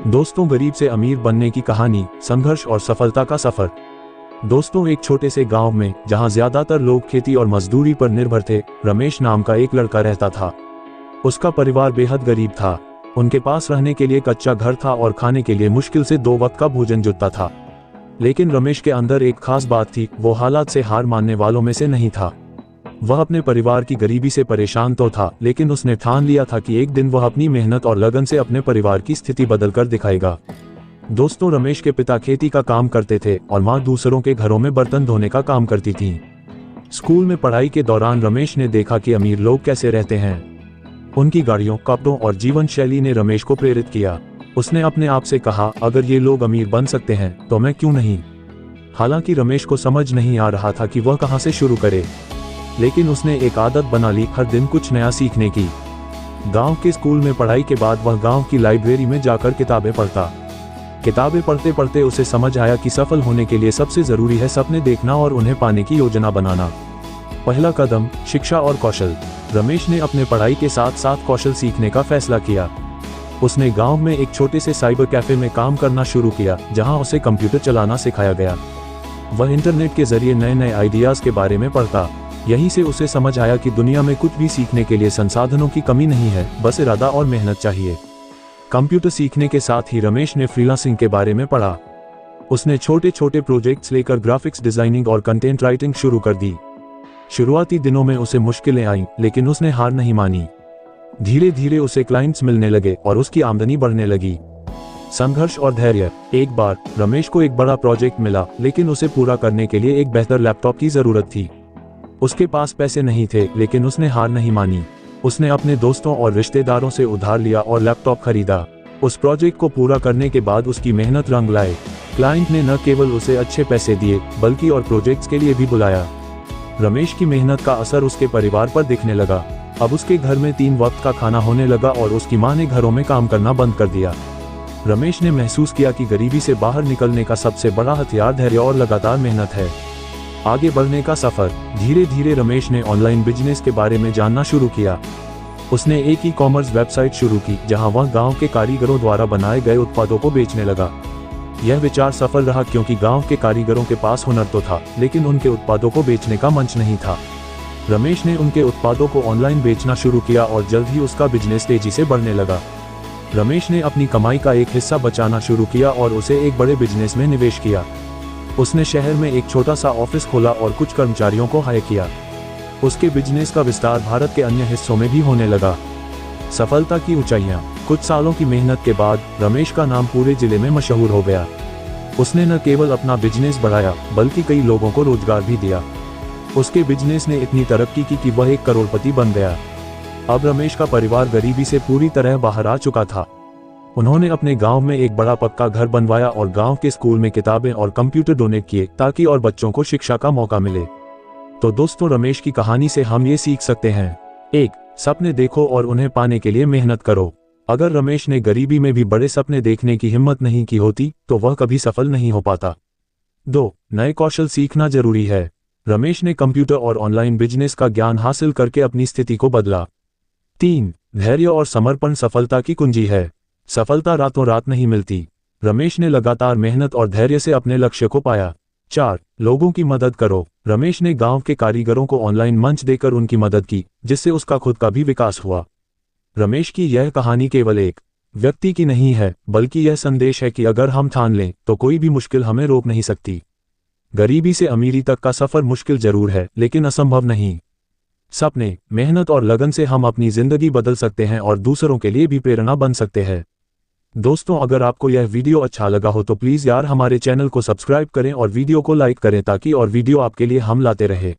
दोस्तों, गरीब से अमीर बनने की कहानी, संघर्ष और सफलता का सफर। दोस्तों, एक छोटे से गांव में जहां ज्यादातर लोग खेती और मजदूरी पर निर्भर थे, रमेश नाम का एक लड़का रहता था। उसका परिवार बेहद गरीब था। उनके पास रहने के लिए कच्चा घर था और खाने के लिए मुश्किल से 2 वक्त का भोजन जुटता था। लेकिन रमेश के अंदर एक खास बात थी, वो हालात से हार मानने वालों में से नहीं था। वह अपने परिवार की गरीबी से परेशान तो था, लेकिन उसने ठान लिया था कि एक दिन वह अपनी मेहनत और लगन से अपने परिवार की स्थिति बदलकर दिखाएगा। दोस्तों, रमेश के पिता खेती का काम करते थे और माँ दूसरों के घरों में बर्तन धोने का काम करती थी। स्कूल में पढ़ाई के दौरान रमेश ने देखा कि अमीर लोग कैसे रहते हैं। उनकी गाड़ियों, कपड़ों और जीवन शैली ने रमेश को प्रेरित किया। उसने अपने आप से कहा, अगर ये लोग अमीर बन सकते हैं तो मैं क्यों नहीं। हालांकि रमेश को समझ नहीं आ रहा था कि वह कहां से शुरू करे, लेकिन उसने एक आदत बना ली, हर दिन कुछ नया सीखने की। गांव के स्कूल में पढ़ाई के बाद वह गांव की लाइब्रेरी में जाकर किताबें पढ़ता। किताबें पढ़ते पढ़ते उसे समझ आया कि सफल होने के लिए सबसे जरूरी है सपने देखना और उन्हें पाने की योजना बनाना। पहला कदम, शिक्षा और कौशल। रमेश ने अपने पढ़ाई के साथ साथ कौशल सीखने का फैसला किया। उसने गांव में एक छोटे से साइबर कैफे में काम करना शुरू किया, जहां उसे कंप्यूटर चलाना सिखाया गया। वह इंटरनेट के जरिए नए नए आइडियाज के बारे में पढ़ता। यहीं से उसे समझ आया कि दुनिया में कुछ भी सीखने के लिए संसाधनों की कमी नहीं है, बस इरादा और मेहनत चाहिए। कंप्यूटर सीखने के साथ ही रमेश ने फ्रीलांसिंग के बारे में पढ़ा। उसने छोटे छोटे प्रोजेक्ट्स लेकर ग्राफिक्स डिजाइनिंग और कंटेंट राइटिंग शुरू कर दी। शुरुआती दिनों में उसे मुश्किलें आईं, लेकिन उसने हार नहीं मानी। धीरे धीरे उसे क्लाइंट्स मिलने लगे और उसकी आमदनी बढ़ने लगी। संघर्ष और धैर्य। एक बार रमेश को एक बड़ा प्रोजेक्ट मिला, लेकिन उसे पूरा करने के लिए एक बेहतर लैपटॉप की जरूरत थी। उसके पास पैसे नहीं थे, लेकिन उसने हार नहीं मानी। उसने अपने दोस्तों और रिश्तेदारों से उधार लिया और लैपटॉप खरीदा। उस प्रोजेक्ट को पूरा करने के बाद उसकी मेहनत रंग लाए। क्लाइंट ने न केवल उसे अच्छे पैसे दिए, बल्कि और प्रोजेक्ट्स के लिए भी बुलाया। रमेश की मेहनत का असर उसके परिवार पर दिखने लगा। अब उसके घर में 3 वक्त का खाना होने लगा और उसकी माँ ने घरों में काम करना बंद कर दिया। रमेश ने महसूस किया कि गरीबी से बाहर निकलने का सबसे बड़ा हथियार धैर्य और लगातार मेहनत है। आगे बढ़ने का सफर। धीरे धीरे रमेश ने ऑनलाइन बिजनेस के बारे में जानना शुरू किया। उसने एक ई-कॉमर्स वेबसाइट शुरू की, जहां वह गांव के कारीगरों द्वारा बनाए गए उत्पादों को बेचने लगा। यह विचार सफल रहा, क्योंकि गांव के कारीगरों के पास हुनर तो था, लेकिन उनके उत्पादों को बेचने का मंच नहीं था। रमेश ने उनके उत्पादों को ऑनलाइन बेचना शुरू किया और जल्द ही उसका बिजनेस तेजी से बढ़ने लगा। रमेश ने अपनी कमाई का एक हिस्सा बचाना शुरू किया और उसे एक बड़े बिजनेस में निवेश किया। उसने शहर में एक छोटा सा ऑफिस खोला और कुछ कर्मचारियों को हायर किया। उसके बिजनेस का विस्तार भारत के अन्य हिस्सों में भी होने लगा। सफलता की ऊंचाइयां। कुछ सालों की मेहनत के बाद रमेश का नाम पूरे जिले में मशहूर हो गया। उसने न केवल अपना बिजनेस बढ़ाया, बल्कि कई लोगों को रोजगार भी दिया। उसके बिजनेस ने इतनी तरक्की की कि वह एक करोड़पति बन गया। अब रमेश का परिवार गरीबी से पूरी तरह बाहर आ चुका था। उन्होंने अपने गांव में एक बड़ा पक्का घर बनवाया और गांव के स्कूल में किताबें और कंप्यूटर डोनेट किए, ताकि और बच्चों को शिक्षा का मौका मिले। तो दोस्तों, रमेश की कहानी से हम ये सीख सकते हैं। 1. सपने देखो और उन्हें पाने के लिए मेहनत करो। अगर रमेश ने गरीबी में भी बड़े सपने देखने की हिम्मत नहीं की होती, तो वह कभी सफल नहीं हो पाता। 2. नए कौशल सीखना जरूरी है। रमेश ने कंप्यूटर और ऑनलाइन बिजनेस का ज्ञान हासिल करके अपनी स्थिति को बदला। 3. धैर्य और समर्पण सफलता की कुंजी है। सफलता रातों रात नहीं मिलती। रमेश ने लगातार मेहनत और धैर्य से अपने लक्ष्य को पाया। 4. लोगों की मदद करो। रमेश ने गांव के कारीगरों को ऑनलाइन मंच देकर उनकी मदद की, जिससे उसका खुद का भी विकास हुआ। रमेश की यह कहानी केवल एक व्यक्ति की नहीं है, बल्कि यह संदेश है कि अगर हम ठान लें, तो कोई भी मुश्किल हमें रोक नहीं सकती। गरीबी से अमीरी तक का सफर मुश्किल जरूर है, लेकिन असंभव नहीं। सपने, मेहनत और लगन से हम अपनी जिंदगी बदल सकते हैं और दूसरों के लिए भी प्रेरणा बन सकते हैं। दोस्तों, अगर आपको यह वीडियो अच्छा लगा हो तो प्लीज़ यार हमारे चैनल को सब्सक्राइब करें और वीडियो को लाइक करें, ताकि और वीडियो आपके लिए हम लाते रहे।